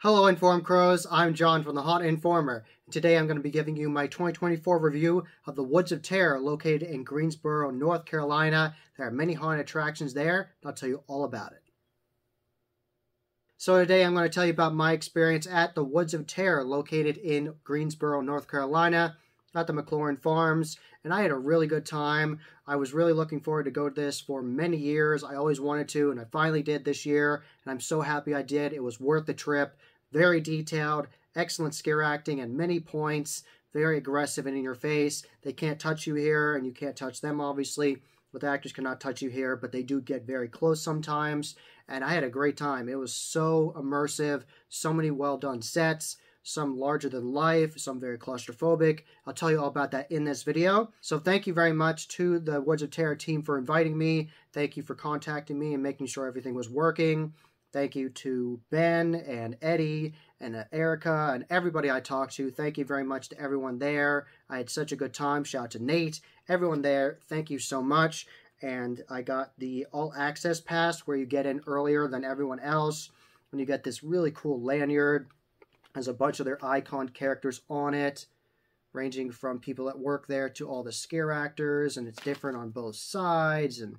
Hello Inform Crows, I'm John from the Haunt Informer. Today I'm going to be giving you my 2024 review of the Woods of Terror located in Greensboro, North Carolina. There are many haunted attractions there, and I'll tell you all about it. So today I'm going to tell you about my experience at the Woods of Terror located in Greensboro, North Carolina at the McLaurin Farms, and I had a really good time. I was really looking forward to go to this for many years. I always wanted to, and I finally did this year, and I'm so happy I did. It was worth the trip. Very detailed, excellent scare acting at many points, very aggressive and in your face. They can't touch you here, and you can't touch them, obviously. But the actors cannot touch you here, but they do get very close sometimes. And I had a great time. It was so immersive, so many well-done sets, some larger than life, some very claustrophobic. I'll tell you all about that in this video. So thank you very much to the Woods of Terror team for inviting me. Thank you for contacting me and making sure everything was working. Thank you to Ben and Eddie and Erica and everybody I talked to. Thank you very much to everyone there. I had such a good time. Shout out to Nate. Everyone there, thank you so much. And I got the all-access pass where you get in earlier than everyone else. And you get this really cool lanyard. There's a bunch of their icon characters on it, ranging from people that work there to all the scare actors. And it's different on both sides and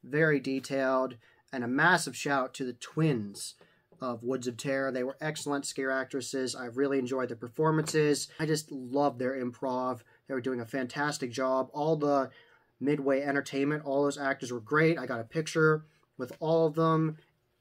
very detailed. And a massive shout to the twins of Woods of Terror. They were excellent scare actresses. I really enjoyed their performances. I just loved their improv. They were doing a fantastic job. All the Midway entertainment, all those actors were great. I got a picture with all of them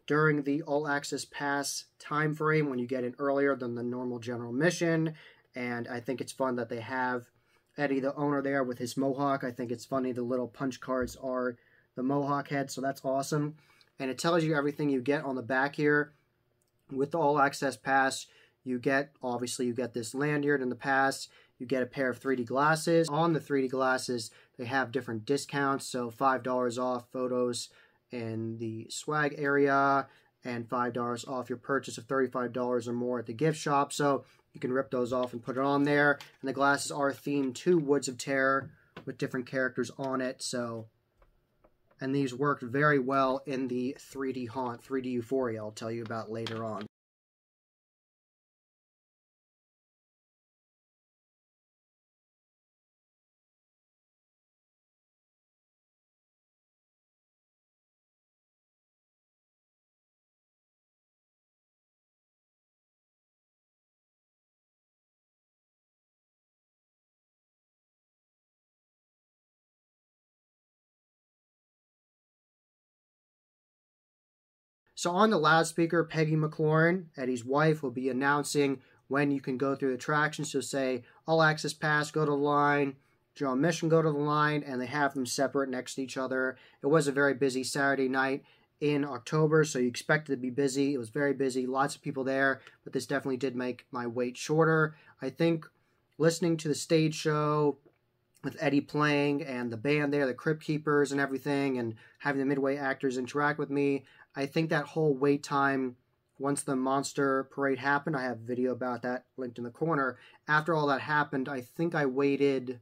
during the all-access pass time frame when you get in earlier than the normal general mission. And I think it's fun that they have Eddie, the owner, there with his mohawk. I think it's funny the little punch cards are the mohawk head, so that's awesome. And it tells you everything you get on the back here. With the all-access pass, you get, obviously, you get this lanyard in the pass. You get a pair of 3D glasses. On the 3D glasses, they have different discounts. So $5 off photos in the swag area and $5 off your purchase of $35 or more at the gift shop. So you can rip those off and put it on there. And the glasses are themed to Woods of Terror with different characters on it. So... and these worked very well in the 3D haunt, 3D Euphoria, I'll tell you about later on. So on the loudspeaker, Peggy McLaurin, Eddie's wife, will be announcing when you can go through the attractions. So say, all access pass, go to the line, general mission, go to the line, and they have them separate next to each other. It was a very busy Saturday night in October, so you expect it to be busy. It was very busy, lots of people there, but this definitely did make my wait shorter. I think listening to the stage show with Eddie playing and the band there, the Crypt Keepers and everything, and having the Midway actors interact with me, I think that whole wait time, once the monster parade happened, I have a video about that linked in the corner. After all that happened, I think I waited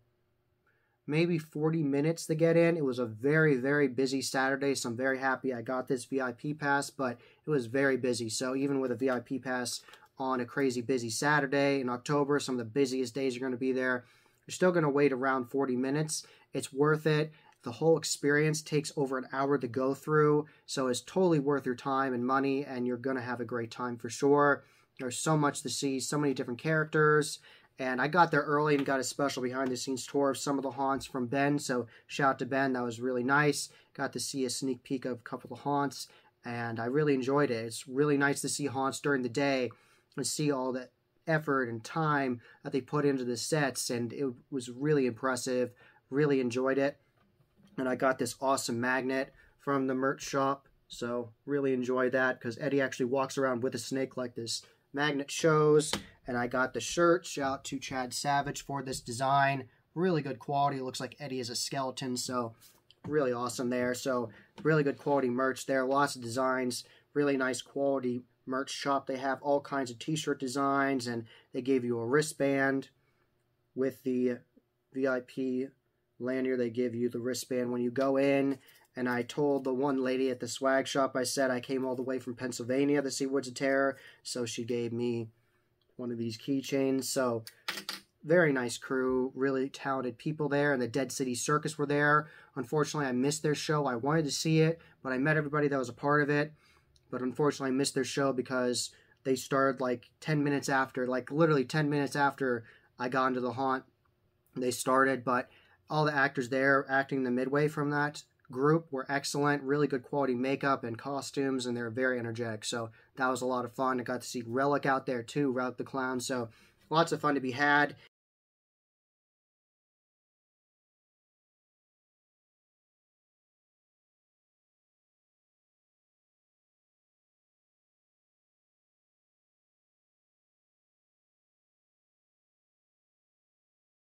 maybe 40 minutes to get in. It was a very, very busy Saturday, so I'm very happy I got this VIP pass, but it was very busy. So even with a VIP pass on a crazy busy Saturday in October, some of the busiest days you're going to be there, you're still going to wait around 40 minutes. It's worth it. The whole experience takes over an hour to go through, so it's totally worth your time and money, and you're going to have a great time for sure. There's so much to see, so many different characters, and I got there early and got a special behind-the-scenes tour of some of the haunts from Ben, so shout out to Ben. That was really nice. Got to see a sneak peek of a couple of haunts, and I really enjoyed it. It's really nice to see haunts during the day and see all the effort and time that they put into the sets, and it was really impressive. Really enjoyed it. And I got this awesome magnet from the merch shop, so really enjoyed that because Eddie actually walks around with a snake like this magnet shows. And I got the shirt. Shout out to Chad Savage for this design. Really good quality. It looks like Eddie is a skeleton, so really awesome there. So really good quality merch there. Lots of designs. Really nice quality merch shop. They have all kinds of t-shirt designs, and they gave you a wristband with the VIP lanyard. They give you the wristband when you go in, And I told the one lady at the swag shop, I said I came all the way from Pennsylvania to see Woods of Terror, so she gave me one of these keychains. So very nice crew, really talented people there, and the Dead City Circus were there. Unfortunately, I missed their show. I wanted to see it, but I met everybody that was a part of it. But unfortunately, I missed their show because they started like 10 minutes after, like literally 10 minutes after I got into the haunt. They started, but all the actors there acting the Midway from that group were excellent, really good quality makeup and costumes, and they were very energetic. So that was a lot of fun. I got to see Relic out there too, Relic the Clown. So lots of fun to be had.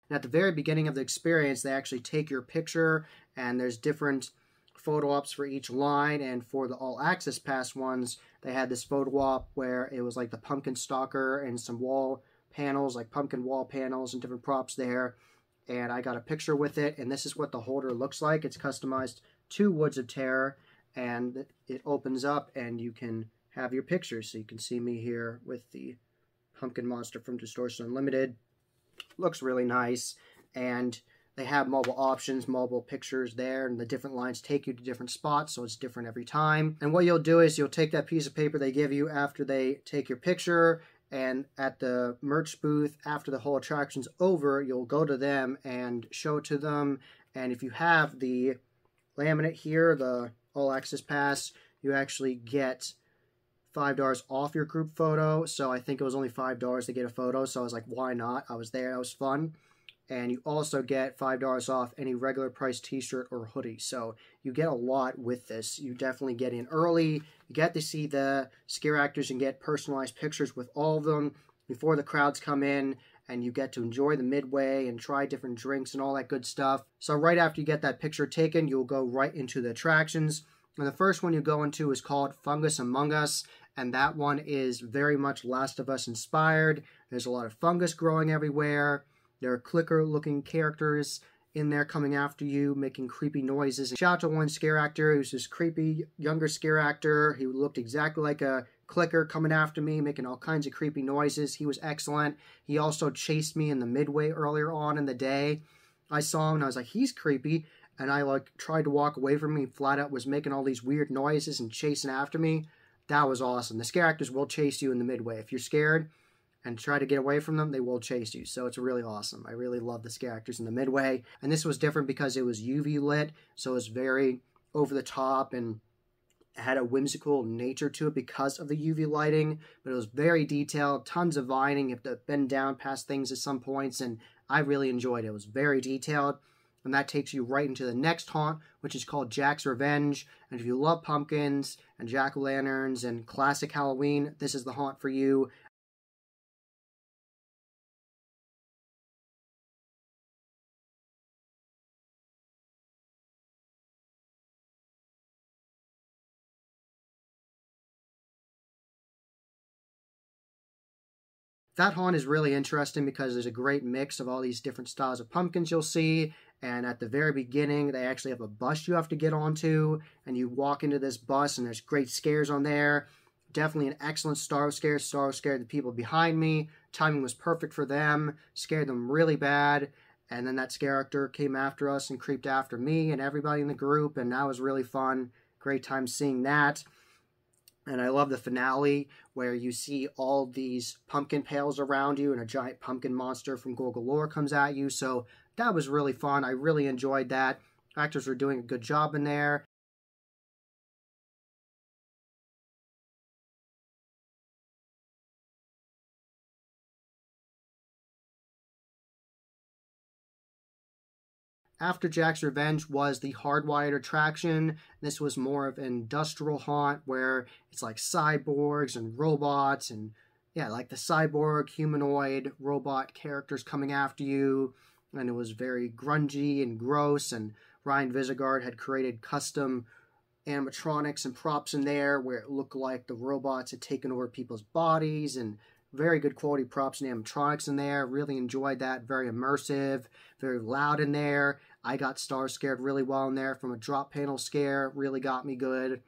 And at the very beginning of the experience, they actually take your picture, and there's different photo ops for each line. And for the all access pass ones, they had this photo op where it was like the pumpkin stalker and some wall panels, like pumpkin wall panels and different props there. And I got a picture with it, and this is what the holder looks like. It's customized to Woods of Terror, and it opens up and you can have your picture. So you can see me here with the pumpkin monster from Distortion Unlimited. Looks really nice, and they have mobile options, mobile pictures there, and the different lines take you to different spots, so it's different every time. And what you'll do is you'll take that piece of paper they give you after they take your picture, and at the merch booth, after the whole attraction's over, you'll go to them and show it to them. And if you have the laminate here, the all access pass, you actually get $5 off your group photo. So I think it was only $5 to get a photo. So I was like, why not? I was there. That was fun. And you also get $5 off any regular price t-shirt or hoodie. So you get a lot with this. You definitely get in early. You get to see the scare actors and get personalized pictures with all of them before the crowds come in. And you get to enjoy the Midway and try different drinks and all that good stuff. So right after you get that picture taken, you'll go right into the attractions. And the first one you go into is called Fungus Among Us, and that one is very much Last of Us inspired. There's a lot of fungus growing everywhere. There are clicker-looking characters in there coming after you, making creepy noises. Shout out to one scare actor who's this creepy, younger scare actor. He looked exactly like a clicker coming after me, making all kinds of creepy noises. He was excellent. He also chased me in the Midway earlier on in the day. I saw him, and I was like, he's creepy. And I tried to walk away from him. He flat out was making all these weird noises and chasing after me. That was awesome. The scare actors will chase you in the Midway. If you're scared and try to get away from them, they will chase you. So it's really awesome. I really love the scare actors in the Midway. And this was different because it was UV lit, so it was very over the top and had a whimsical nature to it because of the UV lighting. But it was very detailed, tons of vining. You have to bend down past things at some points, and I really enjoyed it. It was very detailed. And that takes you right into the next haunt, which is called Jack's Revenge. And if you love pumpkins and jack-o'-lanterns and classic Halloween, this is the haunt for you. That haunt is really interesting because there's a great mix of all these different styles of pumpkins you'll see. And at the very beginning, they actually have a bus you have to get onto. And you walk into this bus, and there's great scares on there. Definitely an excellent scared the people behind me. Timing was perfect for them. Scared them really bad. And then that scare actor came after us and creeped after me and everybody in the group. And that was really fun. Great time seeing that. And I love the finale where you see all these pumpkin pails around you and a giant pumpkin monster from Gorgalore comes at you. So that was really fun. I really enjoyed that. Actors were doing a good job in there. After Jack's Revenge was the Hardwired attraction. This was more of an industrial haunt where it's like cyborgs and robots and yeah, like the cyborg, humanoid, robot characters coming after you. And it was very grungy and gross, and Ryan Visigard had created custom animatronics and props in there where it looked like the robots had taken over people's bodies, and very good quality props and animatronics in there. Really enjoyed that. Very immersive, very loud in there. I got star scared really well in there from a drop panel scare, really got me good.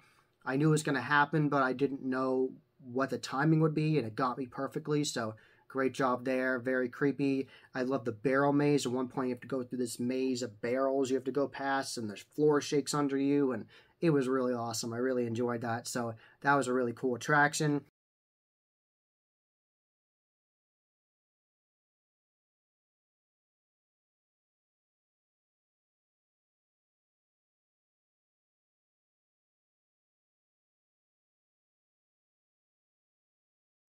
I knew it was going to happen, but I didn't know what the timing would be, and it got me perfectly, so great job there. Very creepy. I love the barrel maze. At one point you have to go through this maze of barrels you have to go past, and there's floor shakes under you, and it was really awesome. I really enjoyed that, so that was a really cool attraction.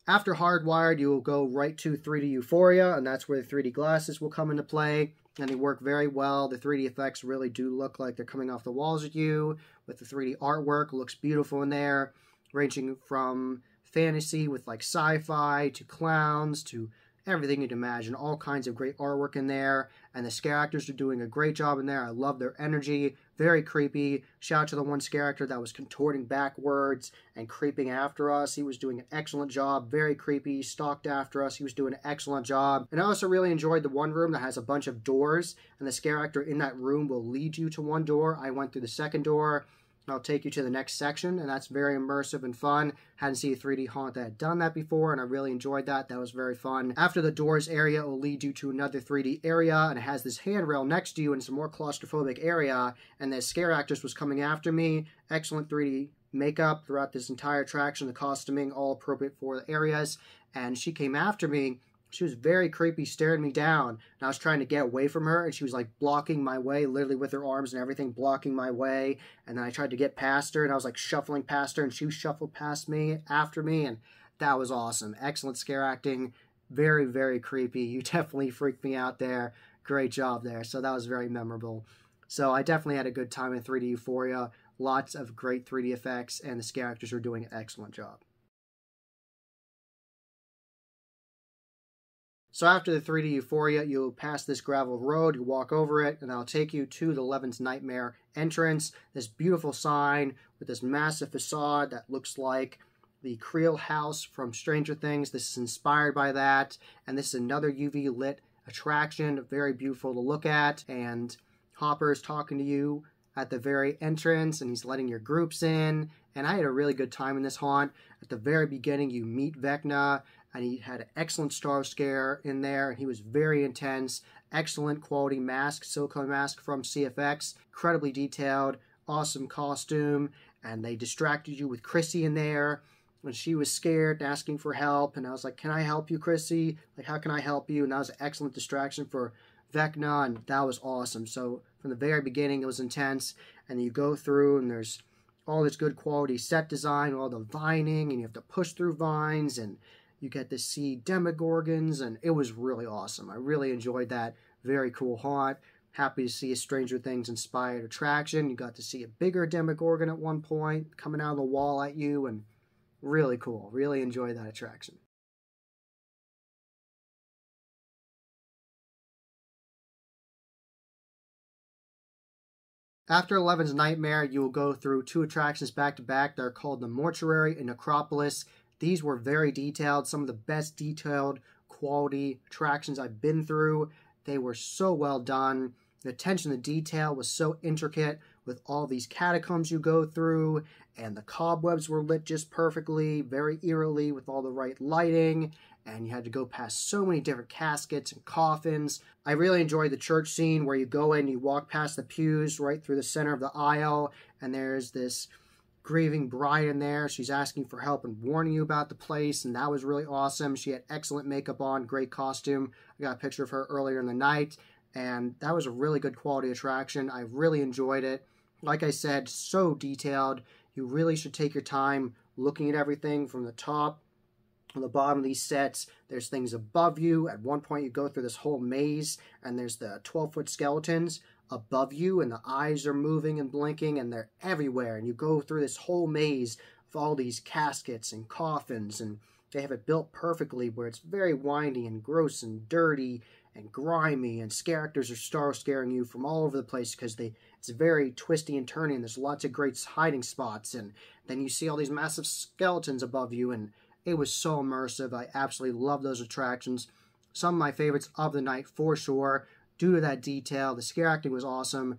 After Hardwired, you will go right to 3D Euphoria, and that's where the 3D glasses will come into play, and they work very well. The 3D effects really do look like they're coming off the walls at you, with the 3D artwork. It looks beautiful in there, ranging from fantasy with like sci-fi to clowns to everything you'd imagine. All kinds of great artwork in there, and the scare actors are doing a great job in there. I love their energy. Very creepy. Shout out to the one scare actor that was contorting backwards and creeping after us. He was doing an excellent job. Very creepy. Stalked after us. He was doing an excellent job. And I also really enjoyed the one room that has a bunch of doors, and the scare actor in that room will lead you to one door. I went through the second door. I'll take you to the next section, and that's very immersive and fun. Hadn't seen a 3D haunt that had done that before, and I really enjoyed that. That was very fun. After the doors area, it will lead you to another 3D area, and it has this handrail next to you, and it's a more claustrophobic area, and the scare actress was coming after me. Excellent 3D makeup throughout this entire attraction, the costuming, all appropriate for the areas, and she came after me. She was very creepy, staring me down, and I was trying to get away from her, and she was like blocking my way, literally with her arms and everything, blocking my way, and then I tried to get past her, and I was like shuffling past her, and she shuffled past me, after me, and that was awesome. Excellent scare acting, very, very creepy. You definitely freaked me out there. Great job there, so that was very memorable. So I definitely had a good time in 3D Euphoria. Lots of great 3D effects, and the scare actors are doing an excellent job. So after the 3D Euphoria, you'll pass this gravel road, you walk over it, and I'll take you to the Levin's Nightmare entrance. This beautiful sign with this massive facade that looks like the Creel house from Stranger Things. This is inspired by that, and this is another UV lit attraction, very beautiful to look at, and Hopper's talking to you at the very entrance, and he's letting your groups in, and I had a really good time in this haunt. At the very beginning, you meet Vecna, and he had an excellent star scare in there, and he was very intense. Excellent quality mask, silicone mask from CFX, incredibly detailed, awesome costume, and they distracted you with Chrissy in there, and she was scared and asking for help, and I was like, can I help you, Chrissy? Like, how can I help you? And that was an excellent distraction for Vecna, and that was awesome. So from the very beginning, it was intense, and you go through, and there's all this good quality set design, all the vining, and you have to push through vines, and you get to see Demogorgons, and it was really awesome. I really enjoyed that. Very cool haunt. Happy to see a Stranger Things inspired attraction. You got to see a bigger Demogorgon at one point coming out of the wall at you, and really cool. Really enjoyed that attraction. After Eleven's Nightmare, you will go through two attractions back to back. They're called the Mortuary and Necropolis. These were very detailed, some of the best detailed quality attractions I've been through. They were so well done. The attention to detail was so intricate with all these catacombs you go through, and the cobwebs were lit just perfectly, very eerily with all the right lighting, and you had to go past so many different caskets and coffins. I really enjoyed the church scene where you go in, you walk past the pews right through the center of the aisle, and there's this grieving bride in there. She's asking for help and warning you about the place, and that was really awesome. She had excellent makeup on, great costume. I got a picture of her earlier in the night, and that was a really good quality attraction. I really enjoyed it. Like I said, so detailed. You really should take your time looking at everything from the top on the bottom of these sets. There's things above you. At one point you go through this whole maze, and there's the 12-foot skeletons above you, and the eyes are moving and blinking, and they're everywhere, and you go through this whole maze of all these caskets and coffins, and they have it built perfectly where it's very windy and gross and dirty and grimy, and characters are star scaring you from all over the place because it's very twisty and turny, and there's lots of great hiding spots, and then you see all these massive skeletons above you, and it was so immersive. I absolutely love those attractions. Some of my favorites of the night for sure. due to that detail. The scare acting was awesome.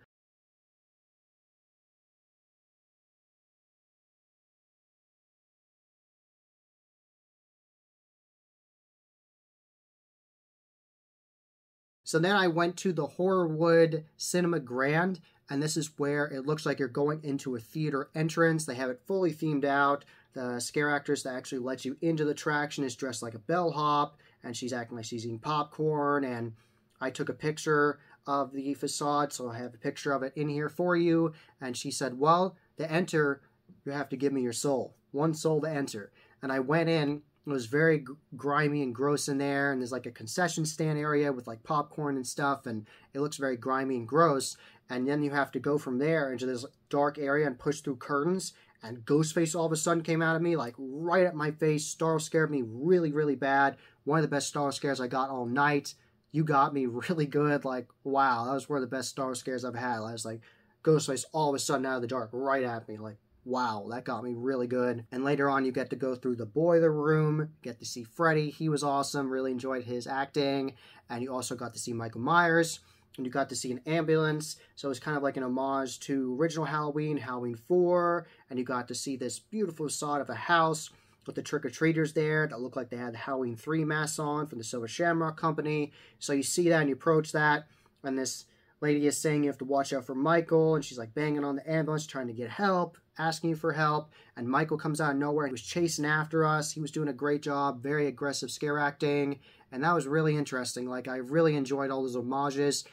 So then I went to the Horrorwood Cinema Grand, and this is where it looks like you're going into a theater entrance. They have it fully themed out. The scare actress that actually lets you into the attraction is dressed like a bellhop, and she's acting like she's eating popcorn. And I took a picture of the facade, so I have a picture of it in here for you. And she said, well, to enter, you have to give me your soul. One soul to enter. And I went in. It was very grimy and gross in there, and there's like a concession stand area with like popcorn and stuff, and it looks very grimy and gross. And then you have to go from there into this dark area and push through curtains, and Ghostface all of a sudden came out of me, like right at my face. Startle scared me really, really bad. One of the best startle scares I got all night. You got me really good. Like, wow, that was one of the best startle scares I've had. I was like, Ghostface all of a sudden out of the dark right at me, like, wow, that got me really good. And later on, you get to go through the boiler room, get to see Freddy. He was awesome, really enjoyed his acting. And you also got to see Michael Myers, and you got to see an ambulance. So it was kind of like an homage to original Halloween, Halloween 4. And you got to see this beautiful facade of a house with the trick-or-treaters there that looked like they had the Halloween 3 masks on from the Silver Shamrock Company. So you see that and you approach that, and this lady is saying you have to watch out for Michael, and she's like banging on the ambulance trying to get help, asking for help, and Michael comes out of nowhere. He was chasing after us. He was doing a great job, very aggressive scare acting, and that was really interesting. Like, I really enjoyed all those homages.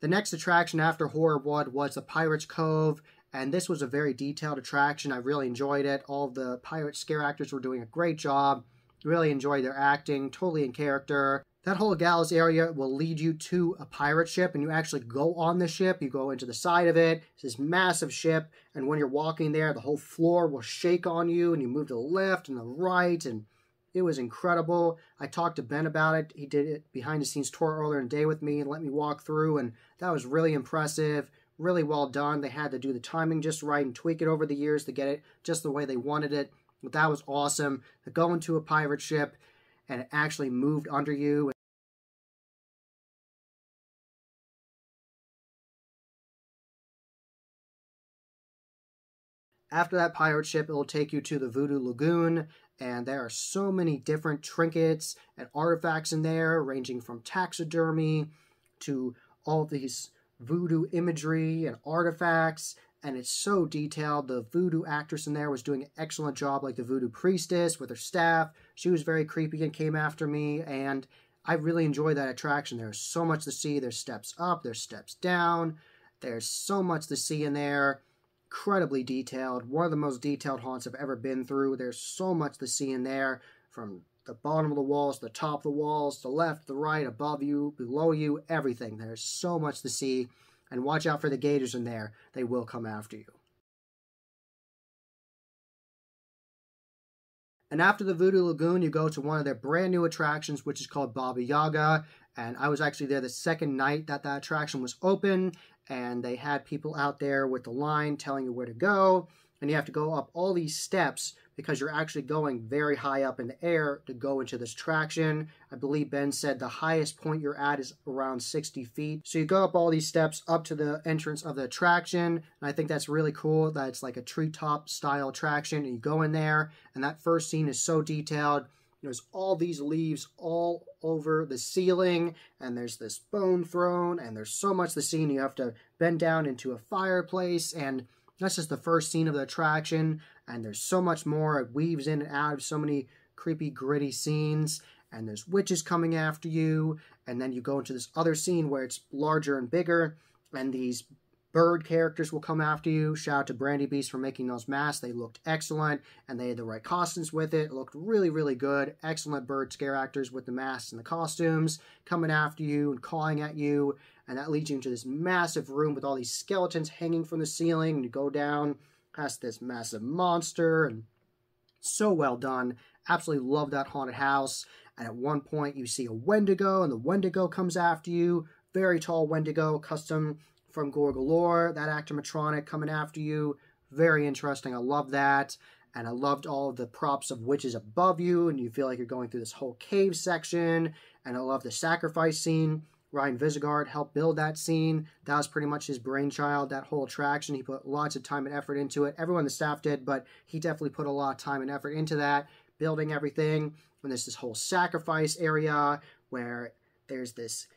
The next attraction after Horrorwood was the Pirates Cove, and this was a very detailed attraction. I really enjoyed it. All of the pirate scare actors were doing a great job. Really enjoyed their acting, totally in character. That whole gallows area will lead you to a pirate ship, and you actually go on the ship. You go into the side of it. It's this massive ship, and when you're walking there, the whole floor will shake on you, and you move to the left and the right, and it was incredible. I talked to Ben about it. He did it behind-the-scenes tour earlier in the day with me and let me walk through, and that was really impressive, really well done. They had to do the timing just right and tweak it over the years to get it just the way they wanted it, but that was awesome. To go into a pirate ship, and it actually moved under you. After that pirate ship, it will take you to the Voodoo Lagoon, and there are so many different trinkets and artifacts in there, ranging from taxidermy to all these voodoo imagery and artifacts, and it's so detailed. The voodoo actress in there was doing an excellent job, like the voodoo priestess with her staff. She was very creepy and came after me, and I really enjoyed that attraction. There's so much to see. There's steps up, there's steps down. There's so much to see in there. Incredibly detailed. One of the most detailed haunts I've ever been through. There's so much to see in there, from the bottom of the walls, the top of the walls, the left, the right, above you, below you, everything. There's so much to see, and watch out for the gators in there. They will come after you. And after the Voodoo Lagoon, you go to one of their brand new attractions, which is called Baba Yaga. And I was actually there the second night that that attraction was open, and they had people out there with the line telling you where to go, and you have to go up all these steps because you're actually going very high up in the air to go into this attraction. I believe Ben said the highest point you're at is around 60 feet. So you go up all these steps up to the entrance of the attraction, and I think that's really cool that it's like a treetop style attraction, and you go in there, and that first scene is so detailed. There's all these leaves all over the ceiling, and there's this bone throne, and there's so much to see, and you have to bend down into a fireplace, and that's just the first scene of the attraction, and there's so much more. It weaves in and out of so many creepy, gritty scenes, and there's witches coming after you, and then you go into this other scene where it's larger and bigger, and these bird characters will come after you. Shout out to Brandy Beast for making those masks. They looked excellent, and they had the right costumes with it. It looked really, really good. Excellent bird scare actors with the masks and the costumes coming after you and cawing at you, and that leads you into this massive room with all these skeletons hanging from the ceiling, and you go down has this massive monster, and so well done. Absolutely love that haunted house. And at one point you see a Wendigo, and the Wendigo comes after you. Very tall Wendigo, custom from Gorgalore, that actomatronic coming after you. Very interesting. I love that. And I loved all of the props of witches above you, and you feel like you're going through this whole cave section. And I love the sacrifice scene. Ryan Visigard helped build that scene. That was pretty much his brainchild, that whole attraction. He put lots of time and effort into it. Everyone on the staff did, but he definitely put a lot of time and effort into that, building everything. And there's this whole sacrifice area where there's this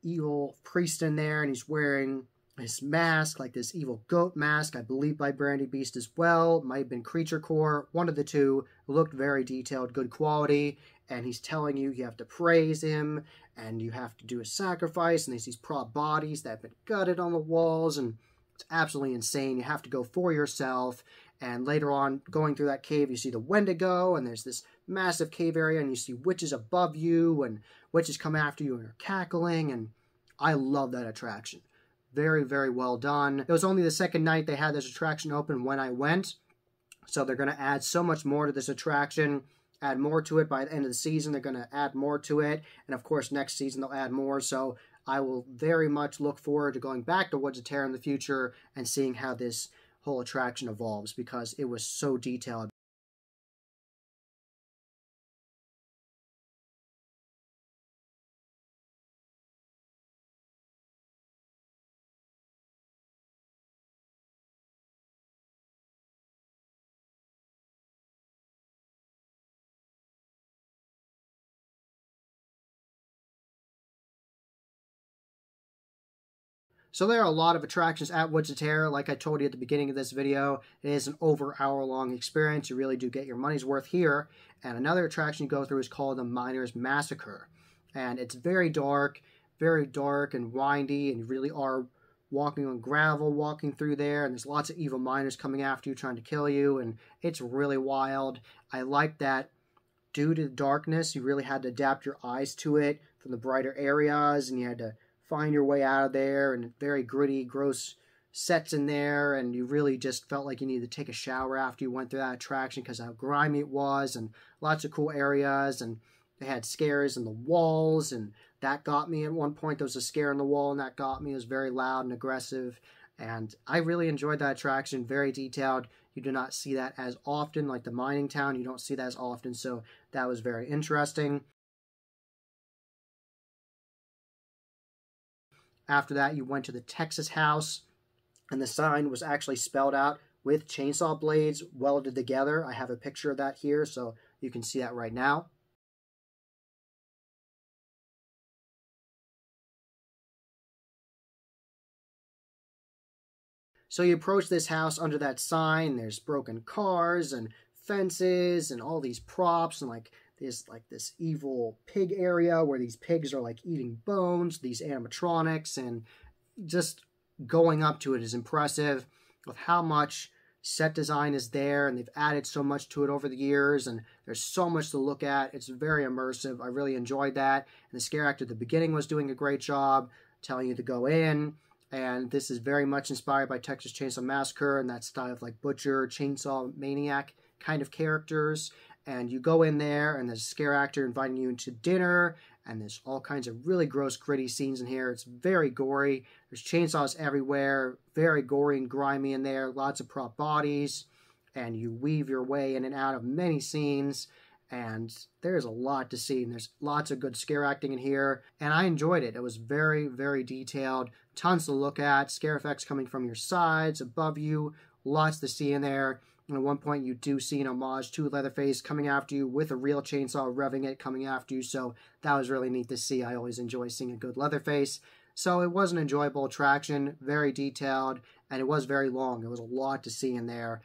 evil priest in there, and he's wearing his mask, like this evil goat mask, I believe by Brandy Beast as well. Might have been Creature Core, one of the two. Looked very detailed, good quality. And he's telling you have to praise him, and you have to do a sacrifice, and there's these prop bodies that have been gutted on the walls, and it's absolutely insane. You have to go for yourself. And later on, going through that cave, you see the Wendigo, and there's this massive cave area, and you see witches above you, and witches come after you and are cackling, and I love that attraction. Very, very well done. It was only the second night they had this attraction open when I went, so they're going to add so much more to this attraction, add more to it by the end of the season. They're going to add more to it, and of course next season they'll add more, so I will very much look forward to going back to Woods of Terror in the future and seeing how this whole attraction evolves, because it was so detailed. So there are a lot of attractions at Woods of Terror. Like I told you at the beginning of this video, it is an over hour-long experience. You really do get your money's worth here. And another attraction you go through is called the Miners' Massacre. And it's very dark and windy, and you really are walking on gravel, walking through there, and there's lots of evil miners coming after you, trying to kill you, and it's really wild. I like that due to the darkness, you really had to adapt your eyes to it from the brighter areas, and you had to find your way out of there, and very gritty, gross sets in there, and you really just felt like you needed to take a shower after you went through that attraction because of how grimy it was, and lots of cool areas, and they had scares in the walls, and that got me at one point. There was a scare in the wall, and that got me. It was very loud and aggressive, and I really enjoyed that attraction. Very detailed. You do not see that as often, like the mining town. You don't see that as often, so that was very interesting. After that, you went to the Texas house, and the sign was actually spelled out with chainsaw blades welded together. I have a picture of that here, so you can see that right now. So you approach this house under that sign. There's broken cars and fences and all these props, and there's this evil pig area where these pigs are like eating bones, these animatronics, and just going up to it is impressive with how much set design is there, and they've added so much to it over the years, and there's so much to look at. It's very immersive. I really enjoyed that, and the scare actor at the beginning was doing a great job telling you to go in. And this is very much inspired by Texas Chainsaw Massacre and that style of like butcher, chainsaw maniac kind of characters. And you go in there, and there's a scare actor inviting you into dinner, and there's all kinds of really gross, gritty scenes in here. It's very gory. There's chainsaws everywhere, very gory and grimy in there, lots of prop bodies, and you weave your way in and out of many scenes. And there's a lot to see, and there's lots of good scare acting in here, and I enjoyed it. It was very, very detailed, tons to look at, scare effects coming from your sides, above you, lots to see in there. And at one point you do see an homage to Leatherface coming after you with a real chainsaw, revving it, coming after you, so that was really neat to see. I always enjoy seeing a good Leatherface. So it was an enjoyable attraction, very detailed, and it was very long. There was a lot to see in there.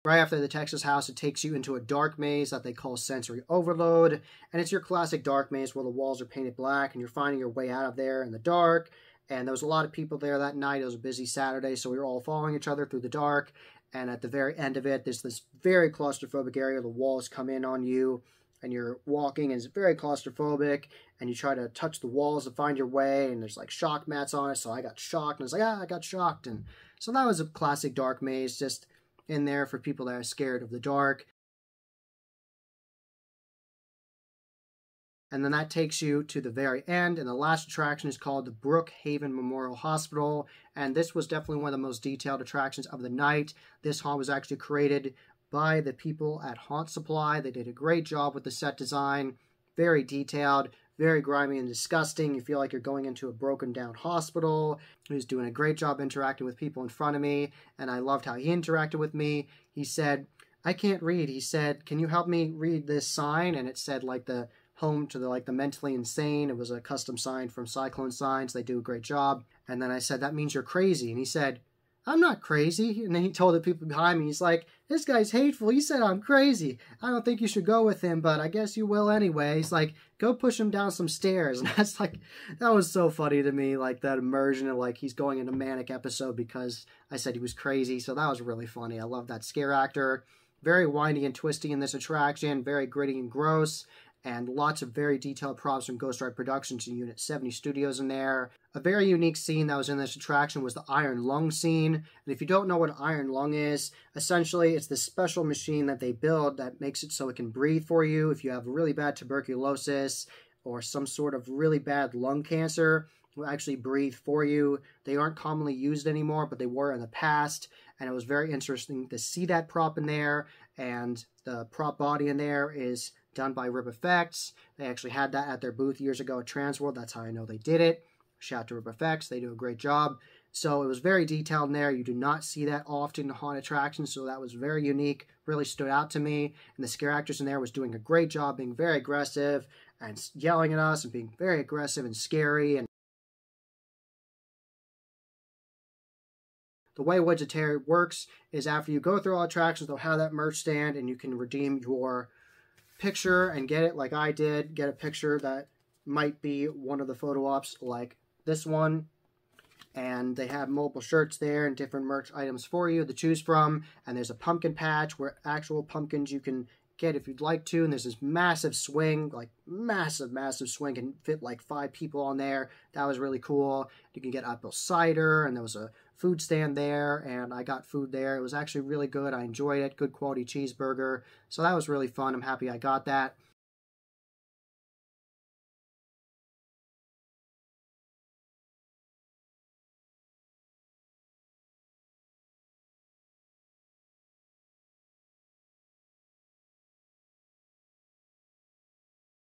Right after the Texas house, it takes you into a dark maze that they call Sensory Overload. And it's your classic dark maze where the walls are painted black and you're finding your way out of there in the dark. And there was a lot of people there that night. It was a busy Saturday, so we were all following each other through the dark. And at the very end of it, there's this very claustrophobic area. The walls come in on you, and you're walking, and it's very claustrophobic, and you try to touch the walls to find your way, and there's like shock mats on it, so I got shocked, and I was like, I got shocked. And so that was a classic dark maze, just in there for people that are scared of the dark. And then that takes you to the very end, and the last attraction is called the Brookhaven Memorial Hospital, and this was definitely one of the most detailed attractions of the night. This haunt was actually created by the people at Haunt Supply. They did a great job with the set design, very detailed, very grimy and disgusting. You feel like you're going into a broken down hospital. He was doing a great job interacting with people in front of me, and I loved how he interacted with me. He said, I can't read. He said, can you help me read this sign? And it said like the home to the mentally insane. It was a custom sign from Cyclone Signs. They do a great job. And then I said, that means you're crazy. And he said, I'm not crazy. And then he told the people behind me, he's like, this guy's hateful. He said I'm crazy. I don't think you should go with him, but I guess you will anyway. He's like, go push him down some stairs. And that's like, that was so funny to me, like that immersion of like he's going into manic episode because I said he was crazy. So that was really funny. I love that scare actor. Very windy and twisty in this attraction, very gritty and gross, and lots of very detailed props from Ghost Ride Productions and Unit 70 Studios in there. A very unique scene that was in this attraction was the Iron Lung scene. And if you don't know what an Iron Lung is, essentially it's this special machine that they build that makes it so it can breathe for you. If you have really bad tuberculosis or some sort of really bad lung cancer, it will actually breathe for you. They aren't commonly used anymore, but they were in the past. And it was very interesting to see that prop in there. And the prop body in there is done by Rip Effects. They actually had that at their booth years ago at Transworld. That's how I know they did it. Shout out to Rip Effects. They do a great job. So it was very detailed in there. You do not see that often in haunt attractions, so that was very unique. Really stood out to me. And the scare actress in there was doing a great job being very aggressive and yelling at us and being very aggressive and scary. And the way Woods of Terror works is after you go through all attractions, they'll have that merch stand and you can redeem your picture and get it like I did. Get a picture that might be one of the photo ops like this one. And they have multiple shirts there and different merch items for you to choose from. And there's a pumpkin patch where actual pumpkins you can get if you'd like to. And there's this massive swing, like massive swing, and fit like 5 people on there. That was really cool. You can get apple cider, and there was a food stand there, and I got food there. It was actually really good. I enjoyed it. Good quality cheeseburger. So that was really fun. I'm happy I got that.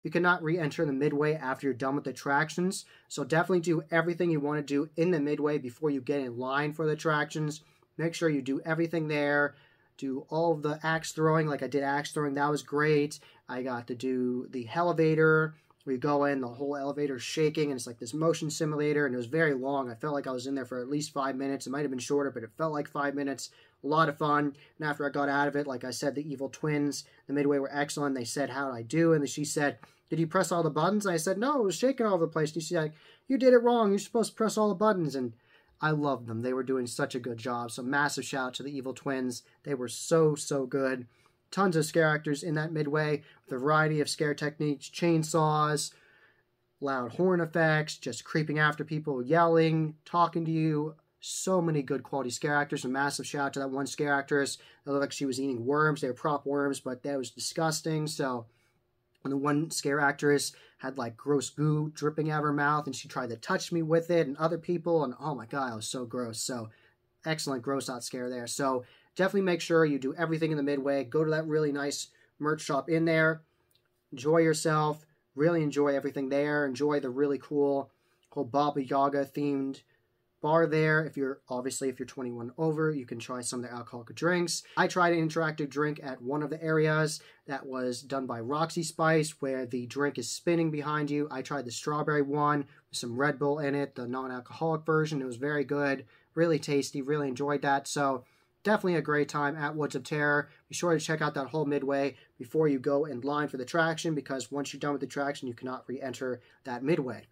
You cannot re-enter the Midway after you're done with the attractions, so definitely do everything you want to do in the Midway before you get in line for the attractions. Make sure you do everything there. Do all of the axe throwing, like I did axe throwing. That was great. I got to do the elevator. We go in, the whole elevator is shaking, and it's like this motion simulator, and it was very long. I felt like I was in there for at least 5 minutes. It might have been shorter, but it felt like 5 minutes. A lot of fun. And after I got out of it, like I said, the evil twins, the Midway were excellent. They said, how did I do? And she said, did you press all the buttons? And I said, no, it was shaking all over the place. And she's like, you did it wrong. You're supposed to press all the buttons. And I loved them. They were doing such a good job. So massive shout out to the evil twins. They were so good. Tons of scare actors in that Midway with a variety of scare techniques, chainsaws, loud horn effects, just creeping after people, yelling, talking to you. So many good quality scare actors. A massive shout out to that one scare actress. It looked like she was eating worms. They were prop worms, but that was disgusting. So, and the one scare actress had like gross goo dripping out of her mouth, and she tried to touch me with it and other people, and oh my god, it was so gross. So, excellent gross out scare there. So, definitely make sure you do everything in the Midway. Go to that really nice merch shop in there. Enjoy yourself. Really enjoy everything there. Enjoy the really cool whole Baba Yaga themed bar there. If you're 21 over, you can try some of their alcoholic drinks. I tried an interactive drink at one of the areas that was done by Roxy Spice, where the drink is spinning behind you. I tried the strawberry one with some Red Bull in it, the non-alcoholic version. It was very good, really tasty, really enjoyed that. So definitely a great time at Woods of Terror. Be sure to check out that whole Midway before you go in line for the attraction, because once you're done with the attraction, you cannot re-enter that Midway.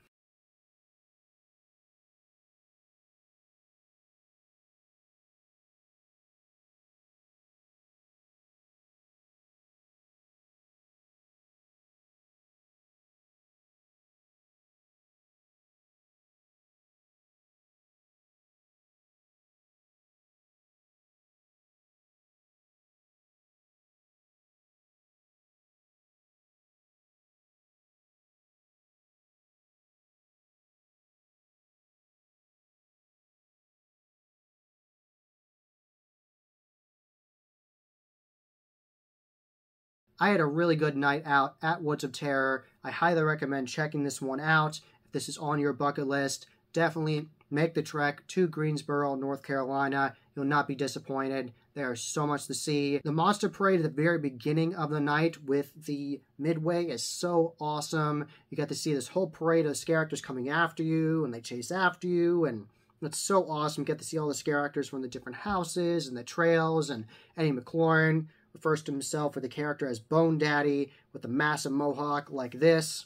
I had a really good night out at Woods of Terror. I highly recommend checking this one out. If this is on your bucket list, definitely make the trek to Greensboro, North Carolina. You'll not be disappointed. There's so much to see. The monster parade at the very beginning of the night with the Midway is so awesome. You get to see this whole parade of scare actors coming after you, and they chase after you, and it's so awesome. You get to see all the scare actors from the different houses and the trails, and Eddie McLaurin refers to himself with the character as Bone Daddy with a massive mohawk like this,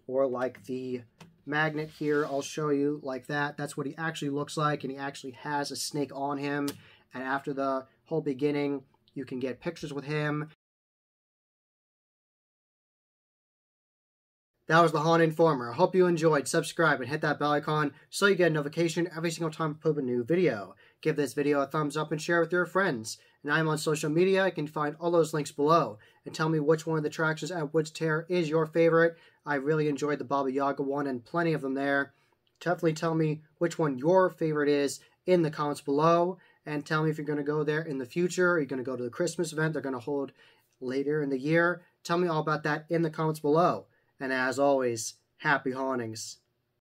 or like the magnet here. I'll show you like that. That's what he actually looks like, and he actually has a snake on him. And after the whole beginning, you can get pictures with him. That was the Haunted Informer. I hope you enjoyed. Subscribe and hit that bell icon so you get a notification every single time I put up a new video. Give this video a thumbs up and share with your friends. And I'm on social media. You can find all those links below. And tell me which one of the attractions at Woods of Terror is your favorite. I really enjoyed the Baba Yaga one and plenty of them there. Definitely tell me which one your favorite is in the comments below. And tell me if you're going to go there in the future. Are you going to go to the Christmas event they're going to hold later in the year? Tell me all about that in the comments below. And as always, happy hauntings.